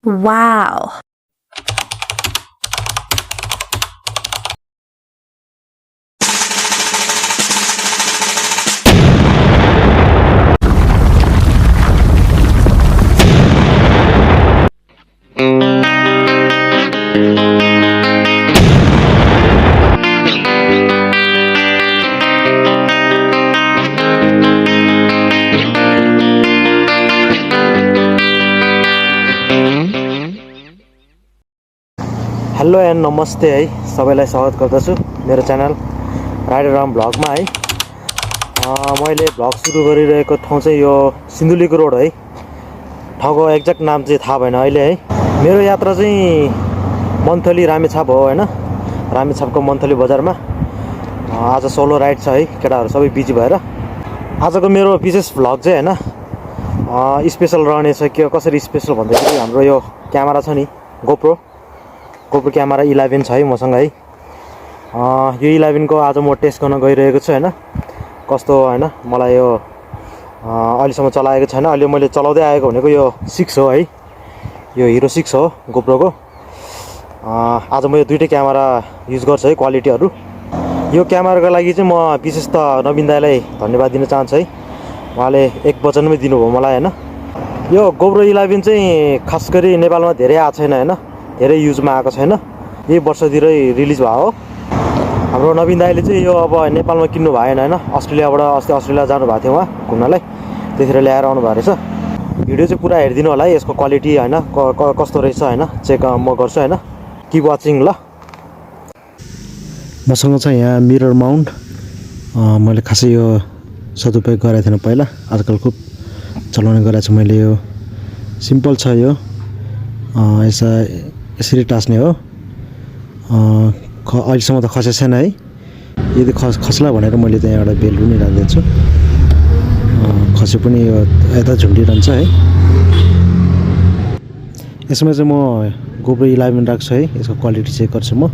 Wow. Hello and नमस्ते है सबैलाई स्वागत गर्दछु मेरो च्यानल राइडर राम भ्लगमा है। मैले भ्लग सुरु गरिरहेको ठाउँ चाहिँ यो सिन्धुलीको रोड है। ठाउँको एक्ज्याक्ट नाम चाहिँ थाहा भएन अहिले है। मेरो यात्रा चाहिँ मन्थली रामेछाप हो हैन। रामेछापको मन्थली बजारमा आज सोलो राइड छ है। केटाहरू सबै बिजी भएर आजको मेरो विशेष भ्लग चाहिँ हैन स्पेशल रहनेछ। के कसरी स्पेशल भन्दाखेरि हाम्रो यो क्यामेरा छ नि गोप्रो क्यामेरा 11 छ है मसँग है। यो 11 को आज म टेस्ट गर्न गइरहेको छु हैन। कस्तो हैन मलाई यो अहिलेसम्म चलाएको छैन। अहिले मैले चलाउँदै आएको भनेको यो 6 हो है। यो हिरो 6 हो गोप्रोको। आज म यो दुईटै क्यामेरा युज गर्छु है क्वालिटीहरू। यो क्यामेराको लागि चाहिँ म विशेष त नवीन दाइलाई धन्यवाद दिन चाहन्छु है। उहाँले एक वचनमै दिनुभयो मलाई हैन। यो गोप्रो 11 चाहिँ खास गरी नेपालमा धेरै आएको छैन हैन। धेरै युजमा आएको छैन। यही वर्षतिरै रिलिज भयो। हाम्रो नवीन दाइले चाहिँ यो अब नेपालमा किन्नु भएन हैन। अस्ट्रेलियाबाट अस्ति अस्ट्रेलिया जानु भएको थियो उहाँ घुम्नलाई। त्यतिखेर ल्याएर आउनु भएको रहेछ। भिडियो चाहिँ पुरा हेरिदिनु होला है। यसको क्वालिटी हैन कस्तो रहेछ हैन चेक म गर्छु हैन। किप वाचिङ ल। मसँग चाहिँ यहाँ मिरर माउन्ट मैले खासै यो सदुपयोग गरेको थिएन पहिला। आजकल खुब चलाउने गरेको छु मैले। यो सिम्पल छ यो। यसरी टास्ने हो। अहिलेसम्म त खसेको छैन है। यदि खस्ला भनेर मैले त्यहाँ एउटा बेल्ट पनि राखिदिएको छु। खसे पनि यो यता झुन्डिरहन्छ है। यसमा चाहिँ म गोप्रो 11 राख्छु है। यसको क्वालिटी चेक गर्छु म।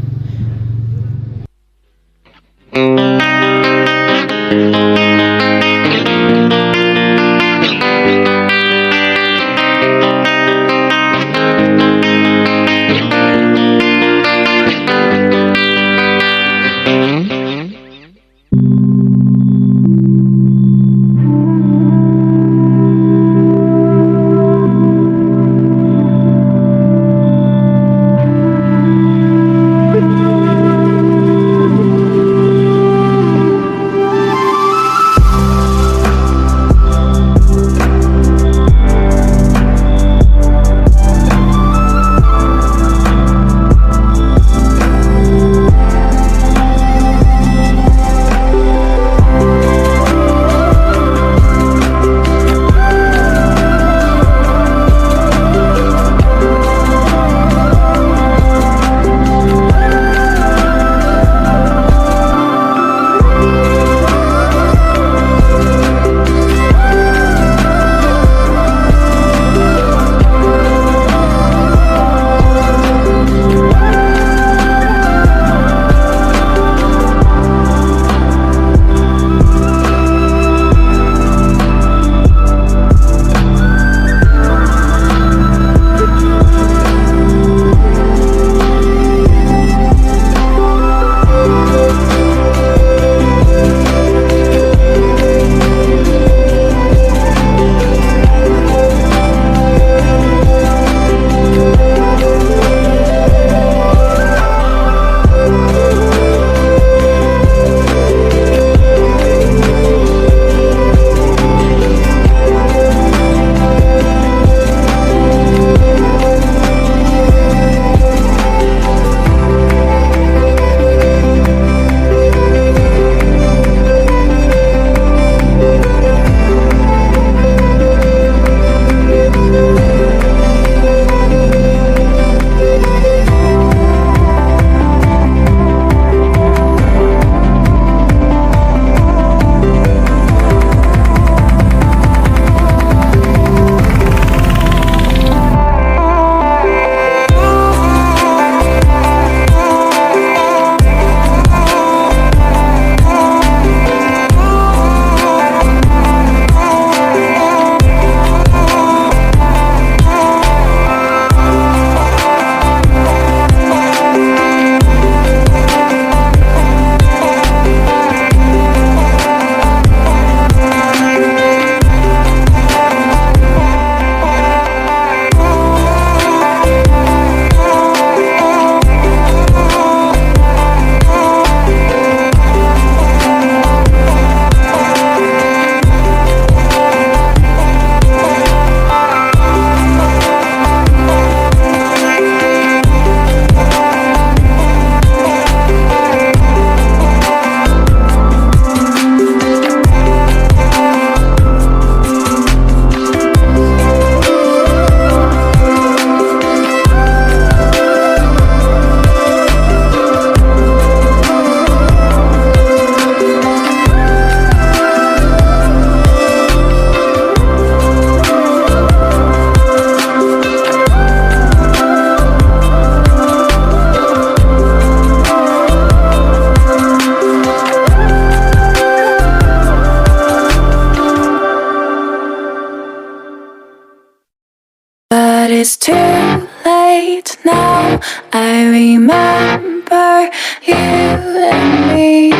too late now. I remember you and me,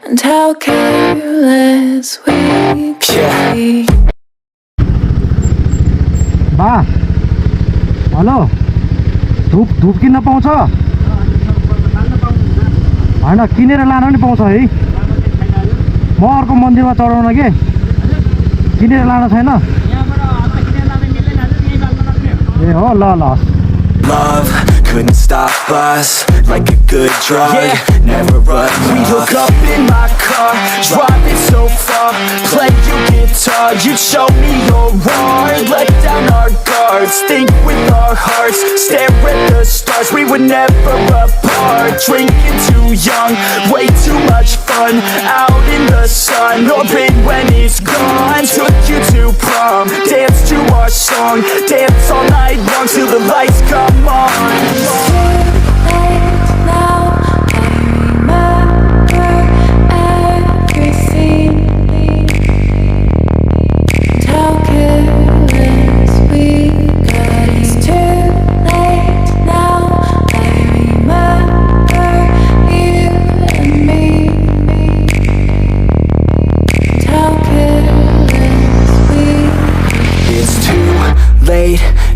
and how careless we could be. बा हेलो धुप किन्न पाउँछ होइन किनेर लान पनि पाउँछ है म अर्को मन्दिरमा चढाउन के किनेर लान छैन ए हो ल ल Love couldn't stop us like a good drug. Never run. We hook up in my car, driving so far. Play your guitar, you'd show me your heart. Let down our guards, think with our hearts. Stare at the stars, we were never apart. Drinking too young, way too much fun. Out in the sun, orbit when it's gone. Took you to prom, dance to our song. Dance all night long till the lights come on.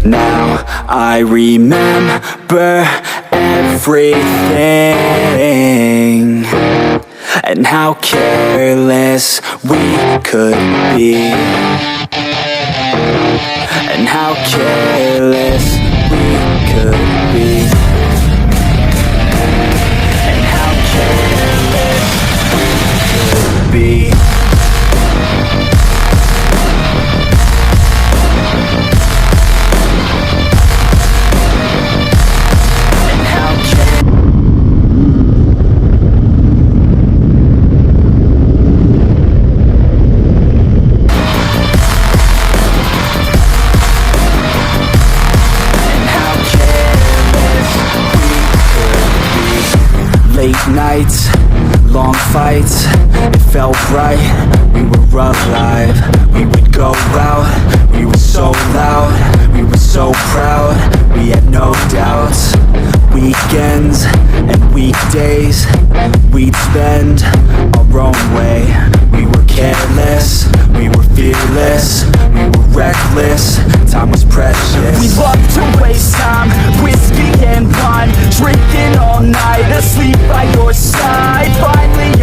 Now I remember everything, and how careless we could be, and how careless we could be, and how careless we could be. Late nights, long fights, it felt right, we were alive. We would go out, we were so loud, we were so proud, we had no doubts. Weekends and weekdays, we'd spend our own way. We were careless, we were fearless, we were reckless, time was precious. We loved to waste time, whiskey and wine, drinking all night, asleep by your side. Finally